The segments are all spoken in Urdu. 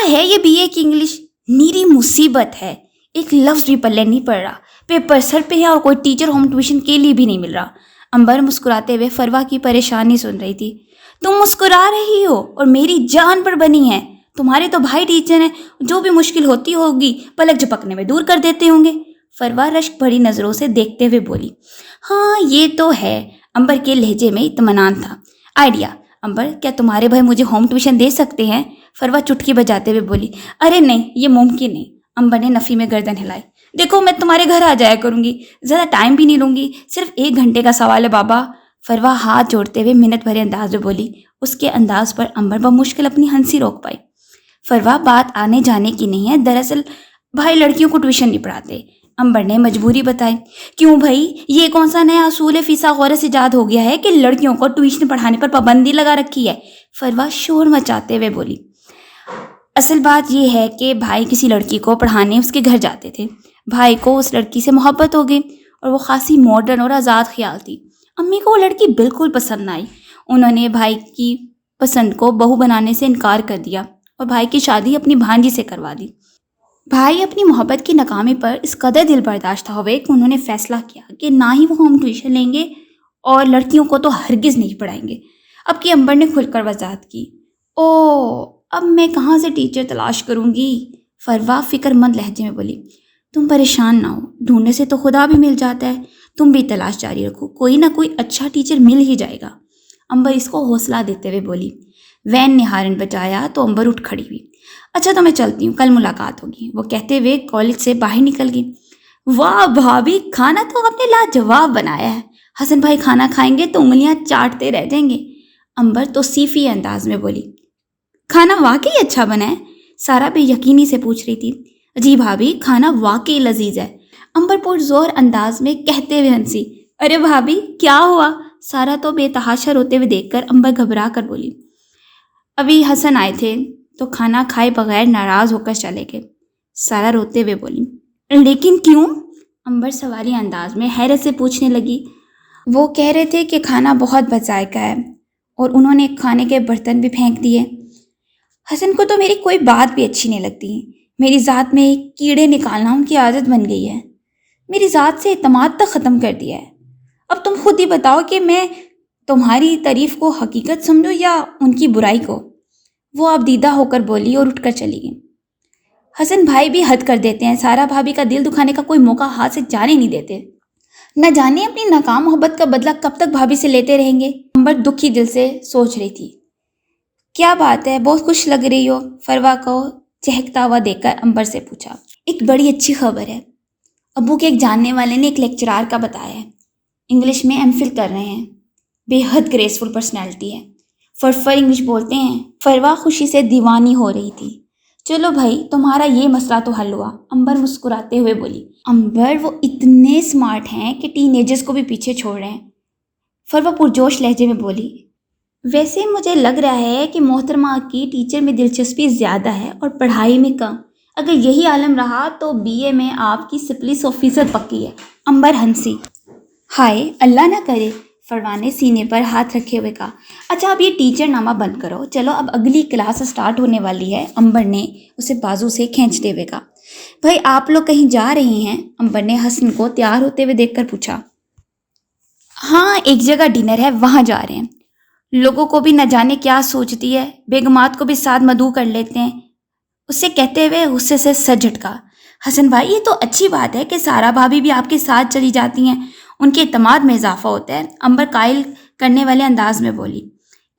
ہے یہ BA کی انگلش؟ نیری مصیبت ہے، ایک لفظ بھی پلے نہیں پڑ رہا، پیپر سر پہ ہے اور کوئی ٹیچر ہوم ٹیوشن کے لیے بھی نہیں مل رہا۔ امبر مسکراتے ہوئے فروا کی پریشانی سن رہی تھی۔ تم مسکرا رہی ہو اور میری جان پر بنی ہے، تمہارے تو بھائی ٹیچر ہیں، جو بھی مشکل ہوتی ہوگی پلک جھپکنے میں دور کر دیتے ہوں گے۔ فروا رشک بھری نظروں سے دیکھتے ہوئے بولی۔ ہاں یہ تو ہے، امبر کے لہجے میں اطمینان تھا۔ آئیڈیا، امبر کیا تمہارے بھائی مجھے ہوم ٹیوشن دے سکتے ہیں؟ فروا چٹکی بجاتے ہوئے بولی۔ ارے نہیں، یہ ممکن نہیں۔ امبر نے نفی میں گردن ہلائی۔ دیکھو میں تمہارے گھر آ جایا کروں گی، زیادہ ٹائم بھی نہیں لوں گی، صرف 1 گھنٹے کا سوال ہے بابا۔ فروا ہاتھ جوڑتے ہوئے منت بھرے انداز میں بولی۔ اس کے انداز پر امبر بمشکل اپنی ہنسی روک پائی۔ فروا بات آنے جانے کی نہیں ہے، دراصل بھائی لڑکیوں کو ٹیوشن نہیں پڑھاتے۔ امبر نے مجبوری بتائی۔ کیوں بھائی، یہ کون سا نیا اصول فیثاغورس ایجاد ہو گیا ہے کہ لڑکیوں کو ٹیوشن پڑھانے پر پابندی لگا رکھی ہے؟ فروا شور مچاتے ہوئے بولی۔ اصل بات یہ ہے کہ بھائی کسی لڑکی کو پڑھانے اس کے گھر جاتے تھے، بھائی کو اس لڑکی سے محبت ہو گئی اور وہ خاصی ماڈرن اور آزاد خیال تھی۔ امی کو وہ لڑکی بالکل پسند نہ آئی، انہوں نے بھائی کی پسند کو بہو بنانے سے انکار کر دیا اور بھائی کی شادی اپنی بھانجی سے کروا دی۔ بھائی اپنی محبت کی ناکامی پر اس قدر دل برداشت ہوئے کہ انہوں نے فیصلہ کیا کہ نہ ہی وہ ہوم ٹیوشن لیں گے اور لڑکیوں کو تو ہرگز نہیں پڑھائیں گے۔ اب کی امبر نے کھل کر وضاحت کی۔ او اب میں کہاں سے ٹیچر تلاش کروں گی؟ فروا فکر مند لہجے میں بولی۔ تم پریشان نہ ہو، ڈھونڈنے سے تو خدا بھی مل جاتا ہے، تم بھی تلاش جاری رکھو، کوئی نہ کوئی اچھا ٹیچر مل ہی جائے گا۔ امبر اس کو حوصلہ دیتے ہوئے بولی۔ وین نے ہارن بجایا تو امبر اٹھ کھڑی ہوئی۔ اچھا تو میں چلتی ہوں، کل ملاقات ہوگی، وہ کہتے ہوئے کالج سے باہر نکل گئی۔ واہ بھابھی، کھانا تو آپ نے لاجواب بنایا ہے، حسن بھائی کھانا کھائیں گے تو انگلیاں چاٹتے رہ جائیں گے۔ امبر توصیفی انداز میں بولی۔ کھانا واقعی اچھا بنا ہے؟ سارا بے یقینی سے پوچھ رہی تھی۔ جی بھابھی، کھانا واقعی لذیذ ہے، امبر پرزور انداز میں کہتے ہوئے ہنسی۔ ارے بھابھی کیا ہوا؟ سارا تو بے تحاشا روتے ہوئے دیکھ کر امبر گھبرا کر بولی۔ ابھی حسن آئے تھے تو کھانا کھائے بغیر ناراض ہو کر چلے گئے۔ سارا روتے ہوئے بولی۔ لیکن کیوں؟ امبر سوالی انداز میں حیرت سے پوچھنے لگی۔ وہ کہہ رہے تھے کہ کھانا بہت بذائقہ ہے اور انہوں نے کھانے کے برتن بھی پھینک دیے۔ حسن کو تو میری کوئی بات بھی اچھی نہیں لگتی، میری ذات میں کیڑے نکالنا ان کی عادت بن گئی ہے، میری ذات سے اعتماد تک ختم کر دیا ہے۔ اب تم خود ہی بتاؤ کہ میں تمہاری تعریف کو حقیقت سمجھوں یا ان کی برائی کو؟ وہ اب دیدہ ہو کر بولی اور اٹھ کر چلی گئی۔ حسن بھائی بھی حد کر دیتے ہیں، سارا بھابھی کا دل دکھانے کا کوئی موقع ہاتھ سے جانے نہیں دیتے، نہ جانے اپنی ناکام محبت کا بدلہ کب تک بھابھی سے لیتے رہیں گے۔ امبر دکھی دل سے سوچ رہی تھی۔ کیا بات ہے، بہت خوش لگ رہی ہو؟ فروا کو چہکتا ہوا دیکھ کر امبر سے پوچھا۔ ایک بڑی اچھی خبر ہے، ابو کے ایک جاننے والے نے ایک لیکچرار کا بتایا ہے، انگلش میں MPhil کر رہے ہیں، بے حد گریسفل پرسنالٹی ہے، فرفر انگلش بولتے ہیں۔ فروا خوشی سے دیوانی ہو رہی تھی۔ چلو بھائی، تمہارا یہ مسئلہ تو حل ہوا، امبر مسکراتے ہوئے بولی۔ امبر وہ اتنے سمارٹ ہیں کہ ٹین ایجرز کو بھی پیچھے چھوڑ رہے ہیں، فروا پرجوش لہجے میں بولی۔ ویسے مجھے لگ رہا ہے کہ محترمہ کی ٹیچر میں دلچسپی زیادہ ہے اور پڑھائی میں کم، اگر یہی عالم رہا تو BA میں آپ کی 40% پکی ہے۔ امبر ہنسی۔ ہائے اللہ نہ کرے، فروا نے سینے پر ہاتھ رکھے ہوئے کہا۔ اچھا اب یہ ٹیچر نامہ بند کرو، چلو اب اگلی کلاس سٹارٹ ہونے والی ہے، امبر نے اسے بازو سے کھینچتے ہوئے کہا۔ بھائی آپ لوگ کہیں جا رہے ہیں؟ امبر نے حسن کو تیار ہوتے ہوئے دیکھ کر پوچھا۔ ہاں ایک جگہ ڈنر ہے، وہاں جا رہے ہیں، لوگوں کو بھی نہ جانے کیا سوچتی ہے، بیگمات کو بھی ساتھ مدعو کر لیتے ہیں، اسے کہتے ہوئے غصے سے سر جھٹکا۔ حسن بھائی یہ تو اچھی بات ہے کہ سارا بھابھی بھی آپ کے ساتھ چلی جاتی ہیں، ان کے اعتماد میں اضافہ ہوتا ہے، امبر قائل کرنے والے انداز میں بولی۔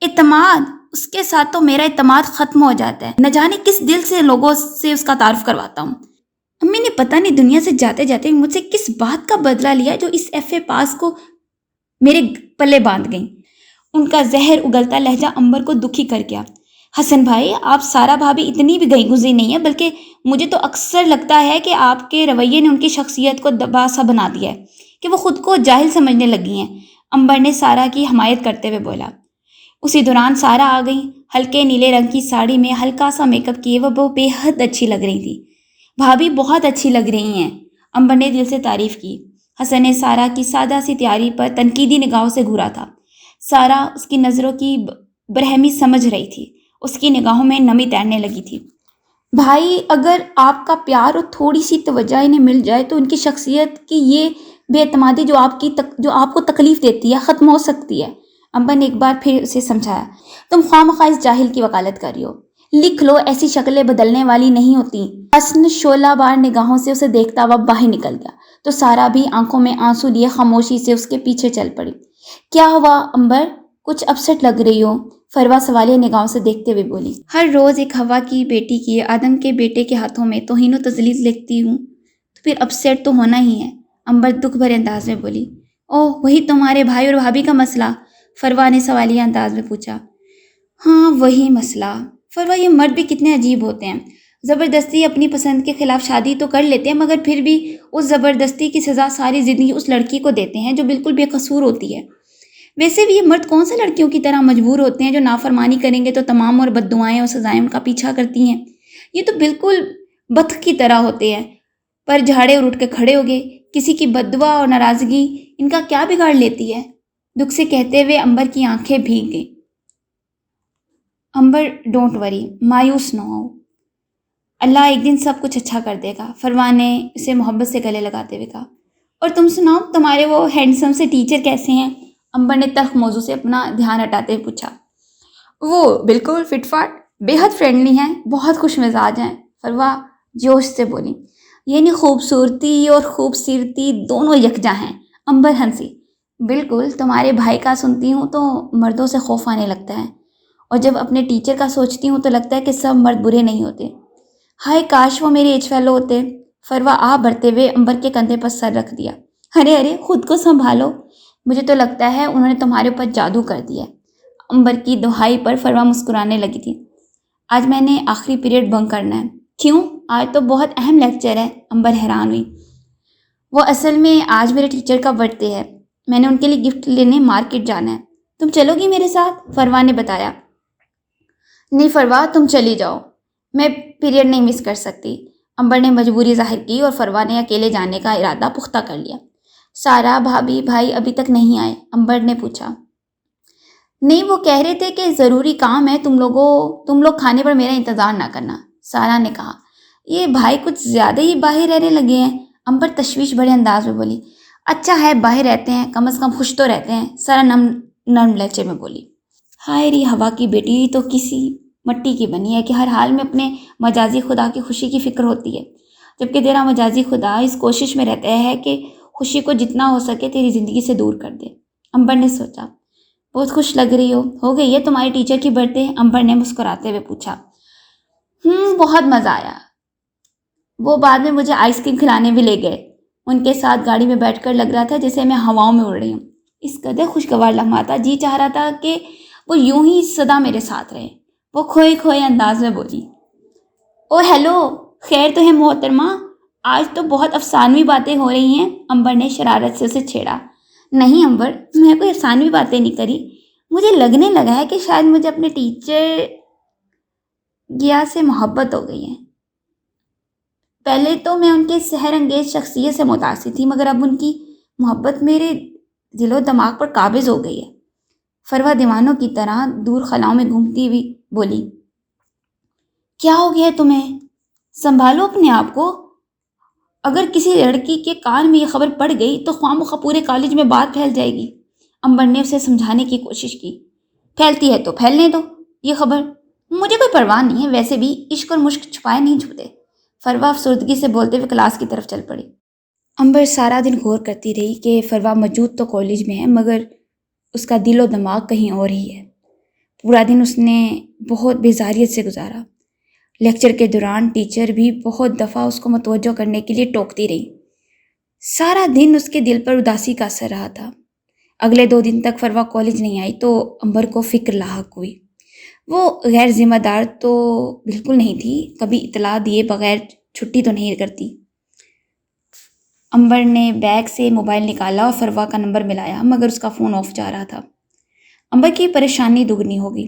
اعتماد؟ اس کے ساتھ تو میرا اعتماد ختم ہو جاتا ہے، نہ جانے کس دل سے لوگوں سے اس کا تعارف کرواتا ہوں۔ امی نے پتہ نہیں دنیا سے جاتے جاتے مجھ سے کس بات کا بدلہ لیا جو اس FA پاس کو میرے پلے باندھ گئیں۔ ان کا زہر اگلتا لہجہ امبر کو دکھی کر گیا۔ حسن بھائی آپ سارا بھابھی اتنی بھی گئی گزری نہیں ہے، بلکہ مجھے تو اکثر لگتا ہے کہ آپ کے رویے نے ان کی شخصیت کو دبا سا بنا دیا ہے کہ وہ خود کو جاہل سمجھنے لگی ہیں، امبر نے سارا کی حمایت کرتے ہوئے بولا۔ اسی دوران سارا آ گئی، ہلکے نیلے رنگ کی ساڑی میں ہلکا سا میک اپ کیے وہ بے حد اچھی لگ رہی تھی۔ بھابھی بہت اچھی لگ رہی ہیں، امبر نے دل سے تعریف کی۔ حسن نے سارا کی سادہ سی تیاری پر تنقیدی نگاہوں سے گھورا تھا۔ سارا اس کی نظروں کی برہمی سمجھ رہی تھی، اس کی نگاہوں میں نمی تیرنے لگی تھی۔ بھائی اگر آپ کا پیار اور تھوڑی سی توجہ انہیں مل جائے تو ان کی شخصیت کی یہ بے اعتمادی جو آپ کو تکلیف دیتی ہے ختم ہو سکتی ہے۔ امبر نے ایک بار پھر اسے سمجھایا، تم خواہ مخواہ اس جاہل کی وکالت کر رہی ہو، لکھ لو، ایسی شکلیں بدلنے والی نہیں ہوتی۔ حسن شعلہ بار نگاہوں سے اسے دیکھتا ہوا باہر نکل گیا تو سارا بھی آنکھوں میں آنسو لیے خاموشی سے اس کے پیچھے چل پڑی۔ کیا ہوا امبر، کچھ اپسٹ لگ رہی ہو؟ فروا سوالیہ نگاہوں سے دیکھتے ہوئے بولی۔ ہر روز ایک ہوا کی بیٹی کی، آدم کے بیٹے کے ہاتھوں میں توہین و تذلیل دیکھتی ہوں تو پھر اپسیٹ تو ہونا ہی ہے، امبر دکھ بھرے انداز میں بولی۔ اوہ، وہی تمہارے بھائی اور بھابھی کا مسئلہ؟ فروا نے سوالیہ انداز میں پوچھا۔ ہاں وہی مسئلہ۔ فروا، یہ مرد بھی کتنے عجیب ہوتے ہیں، زبردستی اپنی پسند کے خلاف شادی تو کر لیتے ہیں مگر پھر بھی اس زبردستی کی سزا ساری زندگی اس لڑکی کو دیتے ہیں جو بالکل بے قصور ہوتی ہے۔ ویسے بھی یہ مرد کون سے لڑکیوں کی طرح مجبور ہوتے ہیں جو نافرمانی کریں گے تو تمام اور بد دعائیں اور سزائیں ان کا پیچھا کرتی ہیں؟ یہ تو بالکل بطخ کی طرح ہوتے ہیں، پر جھاڑے اور اٹھ کے کھڑے ہو گئے، کسی کی بد دعا اور ناراضگی ان کا کیا بگاڑ لیتی ہے؟ دکھ سے کہتے ہوئے امبر کی آنکھیں بھیگ گئیں۔ امبر ڈونٹ وری، مایوس نہ ہو، اللہ ایک دن سب کچھ اچھا کر دے گا، فروا نے اسے محبت سے گلے لگاتے ہوئے کہا۔ اور تم سناؤ، تمہارے وہ ہینڈسم سے ٹیچر کیسے ہیں؟ امبر نے تلخ موضوع سے اپنا دھیان ہٹاتے ہوئے پوچھا۔ وہ بالکل فٹ فاٹ، بے حد فرینڈلی ہیں، بہت خوش مزاج ہیں، فروا جوش سے بولی۔ یعنی خوبصورتی اور خوبصورتی دونوں یکجا ہیں؟ امبر ہنسی۔ بالکل، تمہارے بھائی کا سنتی ہوں تو مردوں سے خوف آنے لگتا ہے، اور جب اپنے ٹیچر کا سوچتی ہوں تو لگتا ہے کہ سب مرد برے نہیں ہوتے۔ ہائے کاش وہ میرے ایج فیلو ہوتے۔ فروا آہ بھرتے ہوئے امبر کے کندھے پر سر رکھ دیا۔ ارے خود کو سنبھالو، مجھے تو لگتا ہے انہوں نے تمہارے اوپر جادو کر دیا ہے۔ امبر کی دہائی پر فروا مسکرانے لگی تھی۔ آج میں نے آخری پیریڈ بنک کرنا ہے۔ کیوں؟ آج تو بہت اہم لیکچر ہے، امبر حیران ہوئی۔ وہ اصل میں آج میرے ٹیچر کا برتھ ڈے ہے، میں نے ان کے لیے گفٹ لینے مارکیٹ جانا ہے۔ تم چلو گی میرے ساتھ؟ فروا نے بتایا۔ نہیں فروا، تم چلی جاؤ، میں پیریڈ نہیں مس کر سکتی۔ امبر نے مجبوری ظاہر کی اور فروا نے اکیلے جانے کا ارادہ پختہ کر لیا۔ سارا، بھابھی، بھائی ابھی تک نہیں آئے؟ امبر نے پوچھا۔ نہیں، وہ کہہ رہے تھے کہ ضروری کام ہے، تم لوگ کھانے پر میرا انتظار نہ کرنا، سارا نے کہا۔ یہ بھائی کچھ زیادہ ہی باہر رہنے لگے ہیں، امبر تشویش بھرے انداز میں بولی۔ اچھا ہے باہر رہتے ہیں، کم از کم خوش تو رہتے ہیں، سارا نرم لہجے میں بولی۔ ہائے ری ہوا کی بیٹی تو کسی مٹی کی بنی ہے کہ ہر حال میں اپنے مجازی خدا کی خوشی کی فکر ہوتی ہے، جبکہ تیرا مجازی خدا اس کوشش میں رہتا ہے کہ خوشی کو جتنا ہو سکے تیری زندگی سے دور کر دے۔ امبر نے سوچا۔ بہت خوش لگ رہی ہو گئی ہے تمہاری ٹیچر کی برتھ ڈے؟ امبر نے مسکراتے ہوئے پوچھا۔ بہت مزہ آیا، وہ بعد میں مجھے آئس کریم کھلانے بھی لے گئے، ان کے ساتھ گاڑی میں بیٹھ کر لگ رہا تھا جیسے میں ہواؤں میں اڑ رہی ہوں۔ اس قدر خوشگوار لمحہ تھا، جی چاہ رہا تھا کہ وہ یوں ہی سدا میرے ساتھ رہے۔ وہ کھوئے کھوئے انداز میں بولی۔ او ہیلو، خیر تو ہے محترمہ، آج تو بہت افسانوی باتیں ہو رہی ہیں، امبر نے شرارت سے اسے چھیڑا۔ نہیں امبر، میں کوئی افسانوی باتیں نہیں کری، مجھے لگنے لگا ہے کہ شاید مجھے اپنے ٹیچر گیا سے محبت ہو گئی ہے۔ پہلے تو میں ان کے سحر انگیز شخصیت سے متاثر تھی، مگر اب ان کی محبت میرے دل و دماغ پر قابض ہو گئی ہے۔ فروا دیوانوں کی طرح دور خلاؤں میں گھومتی ہوئی بولی۔ کیا ہو گیا تمہیں؟ سنبھالو اپنے آپ کو، اگر کسی لڑکی کے کان میں یہ خبر پڑ گئی تو خواہ مخواہ پورے کالج میں بات پھیل جائے گی۔ امبر نے اسے سمجھانے کی کوشش کی۔ پھیلتی ہے تو پھیلنے دو یہ خبر، مجھے کوئی پرواہ نہیں ہے، ویسے بھی عشق اور مشق چھپائے نہیں چھوٹے۔ فروا افسردگی سے بولتے ہوئے کلاس کی طرف چل پڑی۔ امبر سارا دن غور کرتی رہی کہ فروا موجود تو کالج میں ہے مگر اس کا دل و دماغ کہیں اور ہی ہے۔ پورا دن اس نے بہت بیزاریت سے گزارا۔ لیکچر کے دوران ٹیچر بھی بہت دفعہ اس کو متوجہ کرنے کے لیے ٹوکتی رہی۔ سارا دن اس کے دل پر اداسی کا اثر رہا تھا۔ اگلے 2 دن تک فروا کالج نہیں آئی تو امبر کو فکر لاحق ہوئی۔ وہ غیر ذمہ دار تو بالکل نہیں تھی، کبھی اطلاع دیے بغیر چھٹی تو نہیں کرتی۔ امبر نے بیگ سے موبائل نکالا اور فروا کا نمبر ملایا مگر اس کا فون آف جا رہا تھا۔ امبر کی پریشانی دگنی ہو گئی۔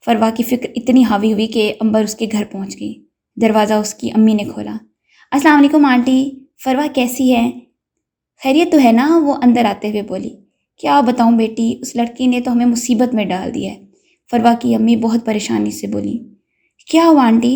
فروا کی فکر اتنی حاوی ہوئی کہ امبر اس کے گھر پہنچ گئی۔ دروازہ اس کی امی نے کھولا۔ السلام علیکم آنٹی، فروا کیسی ہے؟ خیریت تو ہے نا؟ وہ اندر آتے ہوئے بولی۔ کیا بتاؤں بیٹی، اس لڑکی نے تو ہمیں مصیبت میں ڈال دیا ہے، فروا کی امی بہت پریشانی سے بولی۔ کیا ہوا آنٹی؟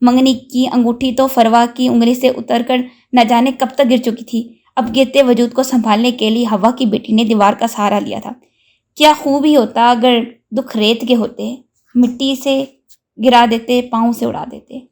منگنی کی انگوٹھی تو فروا کی انگلی سے اتر کر نہ جانے کب تک گر چکی تھی۔ اب گرتے وجود کو سنبھالنے کے لیے ہوا کی بیٹی نے دیوار کا سہارا لیا تھا۔ کیا خوب ہی ہوتا اگر دکھ ریت کے ہوتے، مٹی سے گرا دیتے، پاؤں سے اڑا دیتے۔